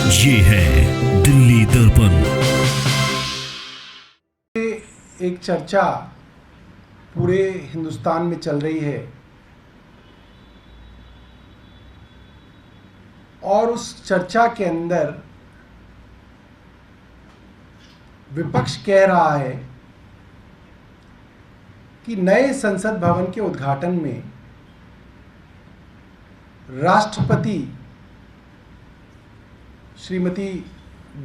ये है दिल्ली दर्पण। एक चर्चा पूरे हिंदुस्तान में चल रही है और उस चर्चा के अंदर विपक्ष कह रहा है कि नए संसद भवन के उद्घाटन में राष्ट्रपति श्रीमती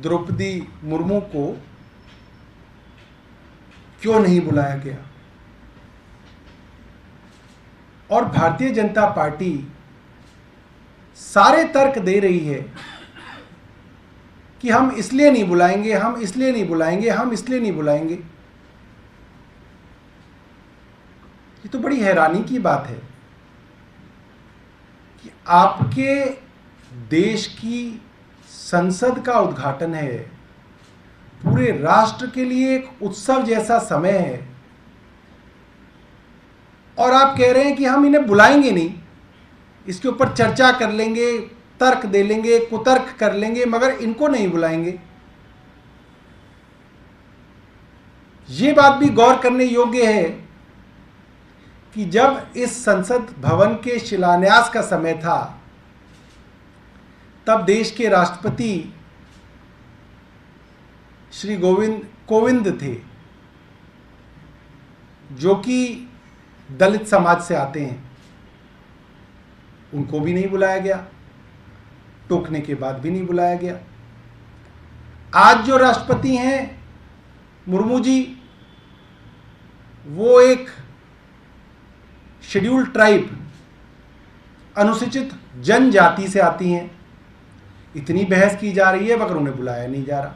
द्रौपदी मुर्मू को क्यों नहीं बुलाया गया। और भारतीय जनता पार्टी सारे तर्क दे रही है कि हम इसलिए नहीं बुलाएंगे, हम इसलिए नहीं बुलाएंगे, हम इसलिए नहीं बुलाएंगे। ये तो बड़ी हैरानी की बात है कि आपके देश की संसद का उद्घाटन है, पूरे राष्ट्र के लिए एक उत्सव जैसा समय है, और आप कह रहे हैं कि हम इन्हें बुलाएंगे नहीं, इसके ऊपर चर्चा कर लेंगे, तर्क दे लेंगे, कुतर्क कर लेंगे, मगर इनको नहीं बुलाएंगे। ये बात भी गौर करने योग्य है कि जब इस संसद भवन के शिलान्यास का समय था, तब देश के राष्ट्रपति श्री कोविंद थे, जो कि दलित समाज से आते हैं। उनको भी नहीं बुलाया गया, टोकने के बाद भी नहीं बुलाया गया। आज जो राष्ट्रपति हैं मुर्मू जी, वो एक शेड्यूल्ड ट्राइब, अनुसूचित जनजाति से आती हैं। इतनी बहस की जा रही है मगर उन्हें बुलाया नहीं जा रहा।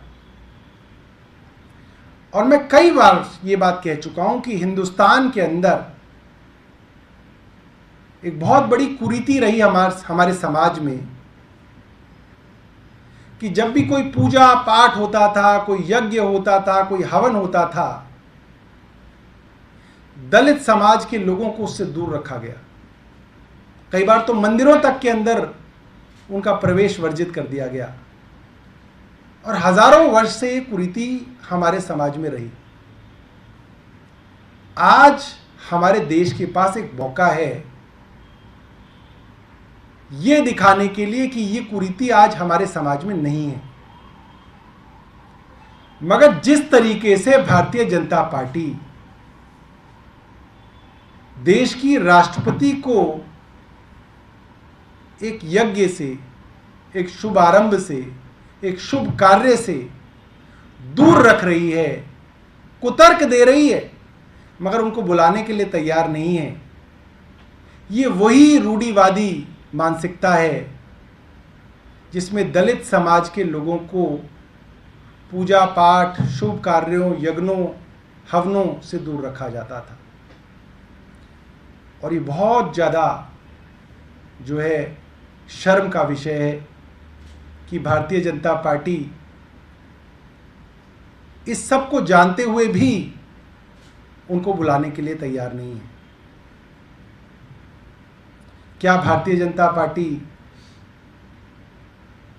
और मैं कई बार ये बात कह चुका हूं कि हिंदुस्तान के अंदर एक बहुत बड़ी कुरीति रही हमारे समाज में कि जब भी कोई पूजा पाठ होता था, कोई यज्ञ होता था, कोई हवन होता था, दलित समाज के लोगों को उससे दूर रखा गया। कई बार तो मंदिरों तक के अंदर उनका प्रवेश वर्जित कर दिया गया। और हजारों वर्ष से ये कुरीति हमारे समाज में रही। आज हमारे देश के पास एक मौका है ये दिखाने के लिए कि ये कुरीति आज हमारे समाज में नहीं है। मगर जिस तरीके से भारतीय जनता पार्टी देश की राष्ट्रपति को एक यज्ञ से, एक शुभारंभ से, एक शुभ कार्य से दूर रख रही है, कुतर्क दे रही है, मगर उनको बुलाने के लिए तैयार नहीं है। ये वही रूढ़िवादी मानसिकता है जिसमें दलित समाज के लोगों को पूजा पाठ, शुभ कार्यों, यज्ञों, हवनों से दूर रखा जाता था। और ये बहुत ज़्यादा जो है शर्म का विषय है कि भारतीय जनता पार्टी इस सब को जानते हुए भी उनको बुलाने के लिए तैयार नहीं है। क्या भारतीय जनता पार्टी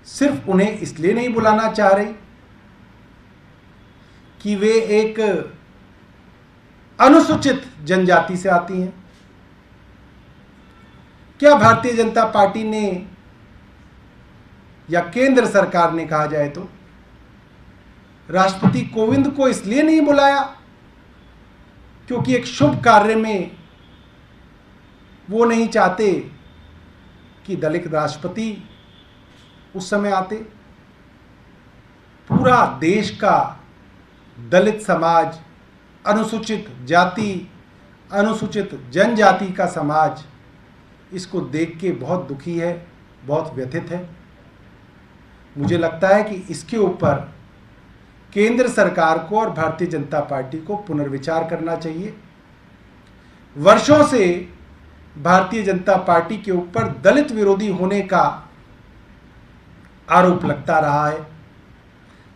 सिर्फ उन्हें इसलिए नहीं बुलाना चाह रही कि वे एक अनुसूचित जनजाति से आती हैं? क्या भारतीय जनता पार्टी ने या केंद्र सरकार ने कहा जाए तो राष्ट्रपति कोविंद को इसलिए नहीं बुलाया क्योंकि एक शुभ कार्य में वो नहीं चाहते कि दलित राष्ट्रपति उस समय आते? पूरा देश का दलित समाज, अनुसूचित जाति, अनुसूचित जनजाति का समाज इसको देख के बहुत दुखी है, बहुत व्यथित है। मुझे लगता है कि इसके ऊपर केंद्र सरकार को और भारतीय जनता पार्टी को पुनर्विचार करना चाहिए। वर्षों से भारतीय जनता पार्टी के ऊपर दलित विरोधी होने का आरोप लगता रहा है।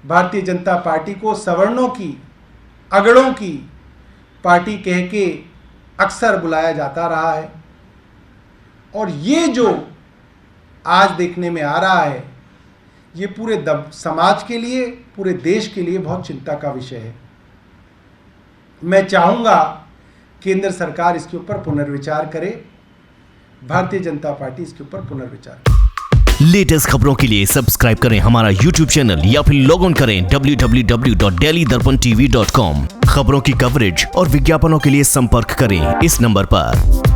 भारतीय जनता पार्टी को सवर्णों की, अगड़ों की पार्टी कह के अक्सर बुलाया जाता रहा है। और ये जो आज देखने में आ रहा है ये पूरे समाज के लिए, पूरे देश के लिए बहुत चिंता का विषय है। मैं चाहूँगा केंद्र सरकार इसके ऊपर पुनर्विचार करे, भारतीय जनता पार्टी इसके ऊपर पुनर्विचार करे। लेटेस्ट खबरों के लिए सब्सक्राइब करें हमारा YouTube चैनल या फिर लॉग ऑन करें www.delhidarpantv.com। खबरों की कवरेज और विज्ञापनों के लिए संपर्क करें इस नंबर पर।